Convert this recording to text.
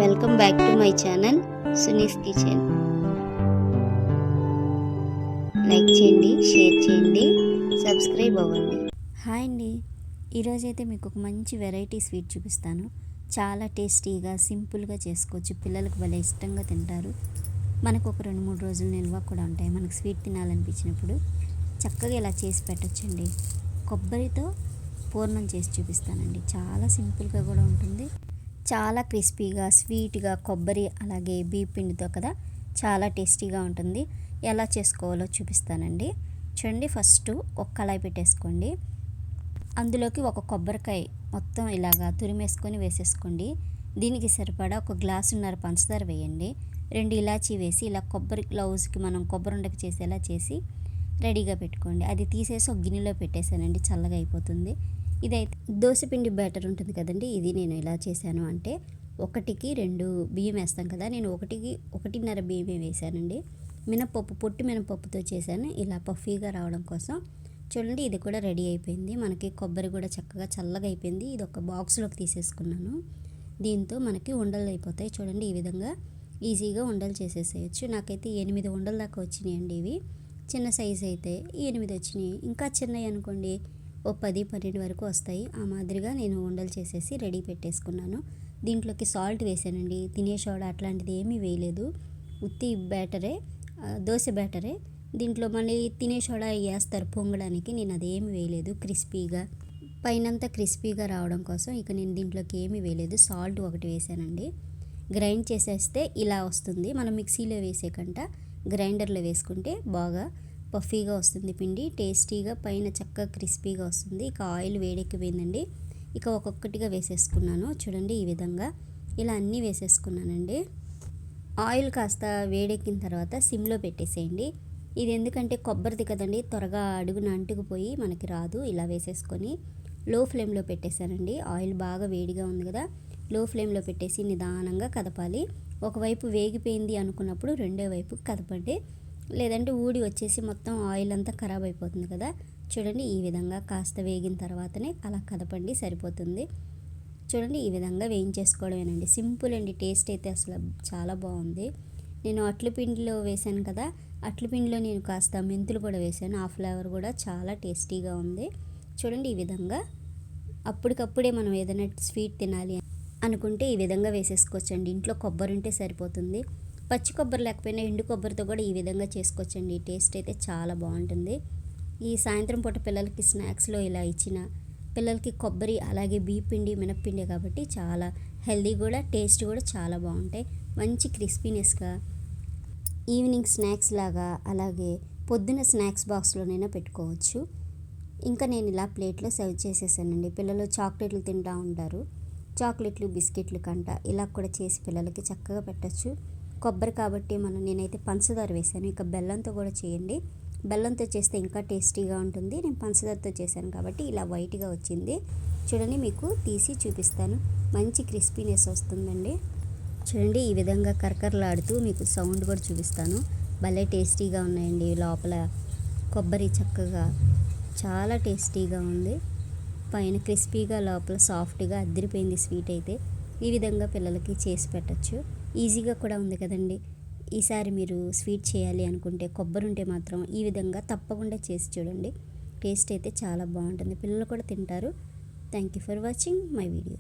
Welcome back to my channel Suni's kitchen. Like చేయండి, share చేయండి, subscribe అవ్వండి. హాయ్ అండి, ఈరోజైతే మీకు ఒక మంచి వెరైటీ స్వీట్ చూపిస్తాను. చాలా టేస్టీగా సింపుల్గా చేసుకోవచ్చు. పిల్లలకు భలే ఇష్టంగా తింటారు. మనకు ఒక 2-3 రోజులు నిల్వ కూడా ఉంటాయి. మనకు స్వీట్ తినాలనిపించినప్పుడు చక్కగా ఇలా చేసి పెట్టచ్చండి. కొబ్బరితో పూర్ణం చేసి చూపిస్తానండి. చాలా సింపుల్గా కూడా ఉంటుంది. చాలా క్రిస్పీగా, స్వీట్గా, కొబ్బరి అలాగే బియ్యం పిండితో కదా చాలా టేస్టీగా ఉంటుంది. ఎలా చేసుకోవాలో చూపిస్తానండి. చూడండి, ఫస్ట్ ఒక కళాయి పెట్టేసుకోండి. అందులోకి ఒక కొబ్బరికాయ మొత్తం ఇలాగా తురిమేసుకొని వేసేసుకోండి. దీనికి సరిపడా ఒక గ్లాసున్నర పంచదార వేయండి. 2 ఇలాచీ వేసి ఇలా కొబ్బరి గ్లౌజ్కి మనం కొబ్బరి ఉండకి చేసేలా చేసి రెడీగా పెట్టుకోండి. అది తీసేసి ఒక గిన్నెలో పెట్టేసానండి, చల్లగా అయిపోతుంది. ఇదైతే దోశపిండి బ్యాటర్ ఉంటుంది కదండి, ఇది నేను ఎలా చేశాను అంటే 1కి 2 బియ్యం వేస్తాం కదా, నేను 1కి 1.5 బియ్యమే వేశానండి. మినపప్పు, పొట్టు మినపప్పుతో చేశాను ఇలా పఫీగా రావడం కోసం. చూడండి, ఇది కూడా రెడీ అయిపోయింది. మనకి కొబ్బరి కూడా చక్కగా చల్లగా అయిపోయింది. ఇది ఒక బాక్స్లోకి తీసేసుకున్నాను. దీంతో మనకి ఉండలు అయిపోతాయి. చూడండి, ఈ విధంగా ఈజీగా ఉండలు చేసేసేయచ్చు. నాకైతే 8 ఉండల దాకా వచ్చినాయండి. ఇవి చిన్న సైజు అయితే 8 వచ్చినాయి. ఇంకా చిన్నవి అనుకోండి ఓ 10-12 వరకు వస్తాయి. ఆ మాదిరిగా నేను ఉండలు చేసేసి రెడీ పెట్టేసుకున్నాను. దీంట్లోకి సాల్ట్ వేసానండి. తినే సోడా అట్లాంటిది ఏమీ వేయలేదు. ఉత్తి బ్యాటరే, దోశ బ్యాటరే. దీంట్లో మళ్ళీ తినే సోడా వేస్తారు పొంగడానికి, నేను అదేమి వేయలేదు. క్రిస్పీగా పైనంతా క్రిస్పీగా రావడం కోసం ఇక నేను దీంట్లోకి ఏమీ వేయలేదు. సాల్ట్ ఒకటి వేసానండి. గ్రైండ్ చేసేస్తే ఇలా వస్తుంది. మనం మిక్సీలో వేసే కంట గ్రైండర్లో వేసుకుంటే బాగా పఫీగా వస్తుంది పిండి. టేస్టీగా పైన చక్కగా క్రిస్పీగా వస్తుంది. ఇక ఆయిల్ వేడెక్కిపోయిందండి. ఇక ఒక్కొక్కటిగా వేసేసుకున్నాను. చూడండి, ఈ విధంగా ఇలా అన్నీ వేసేసుకున్నానండి. ఆయిల్ కాస్త వేడెక్కిన తర్వాత సిమ్లో పెట్టేసేయండి. ఇది ఎందుకంటే కొబ్బరిది కదండి, త్వరగా అడుగున అంటుకుపోయి మనకి రాదు. ఇలా వేసేసుకొని లో ఫ్లేమ్లో పెట్టేశానండి. ఆయిల్ బాగా వేడిగా ఉంది కదా, లో ఫ్లేమ్లో పెట్టేసి నిదానంగా కదపాలి. ఒకవైపు వేగిపోయింది అనుకున్నప్పుడు రెండో వైపు కదపండి, లేదంటే ఊడి వచ్చేసి మొత్తం ఆయిల్ అంతా ఖరాబ్ అయిపోతుంది కదా. చూడండి, ఈ విధంగా కాస్త వేగిన తర్వాతనే అలా కదపండి, సరిపోతుంది. చూడండి, ఈ విధంగా వేయించేసుకోవడమేనండి. సింపుల్ అండి. టేస్ట్ అయితే అసలు చాలా బాగుంది. నేను అట్ల పిండిలో వేశాను కదా, అట్ల పిండిలో నేను కాస్త మెంతులు కూడా వేశాను. ఆ ఫ్లేవర్ కూడా చాలా టేస్టీగా ఉంది. చూడండి, ఈ విధంగా అప్పటికప్పుడే మనం ఏదైనా స్వీట్ తినాలి అనుకుంటే ఈ విధంగా వేసేసుకోవచ్చండి. ఇంట్లో కొబ్బరి ఉంటే సరిపోతుంది. పచ్చి కొబ్బరి లేకపోయినా ఎండు కొబ్బరితో కూడా ఈ విధంగా చేసుకోవచ్చండి. టేస్ట్ అయితే చాలా బాగుంటుంది. ఈ సాయంత్రం పూట పిల్లలకి స్నాక్స్లో ఇలా ఇచ్చిన పిల్లలకి కొబ్బరి అలాగే బియ్యం పిండి, మినప్పిండి కాబట్టి చాలా హెల్దీ కూడా, టేస్ట్ కూడా చాలా బాగుంటాయి. మంచి క్రిస్పీనెస్గా ఈవినింగ్ స్నాక్స్ లాగా అలాగే పొద్దున స్నాక్స్ బాక్స్లోనైనా పెట్టుకోవచ్చు. ఇంకా నేను ఇలా ప్లేట్లో సర్వ్ చేసేసానండి. పిల్లలు చాక్లెట్లు తింటూ ఉంటారు. చాక్లెట్లు, బిస్కెట్లు కంట ఇలా కూడా చేసి పిల్లలకి చక్కగా పెట్టచ్చు. కొబ్బరి కాబట్టి నేనైతే పంచదార వేసాను. ఇక బెల్లంతో కూడా చేయండి. బెల్లంతో చేస్తే ఇంకా టేస్టీగా ఉంటుంది. నేను పంచదారతో చేశాను కాబట్టి ఇలా వైట్గా వచ్చింది. చూడండి, మీకు తీసి చూపిస్తాను. మంచి క్రిస్పీనెస్ వస్తుందండి. చూడండి, ఈ విధంగా కరకరలాడుతూ మీకు సౌండ్ కూడా చూపిస్తాను. భలే టేస్టీగా ఉన్నాయండి. లోపల కొబ్బరి చక్కగా చాలా టేస్టీగా ఉంది. పైన క్రిస్పీగా, లోపల సాఫ్ట్గా అదిరిపోయింది స్వీట్ అయితే. ఈ విధంగా పిల్లలకి చేసి పెట్టచ్చు. ఈజీగా కూడా ఉంది కదండి. ఈసారి మీరు స్వీట్ చేయాలి అనుకుంటే కొబ్బరి ఉంటే మాత్రం ఈ విధంగా తప్పకుండా చేసి చూడండి. టేస్ట్ అయితే చాలా బాగుంటుంది. పిల్లలు కూడా తింటారు. Thank you for watching my video.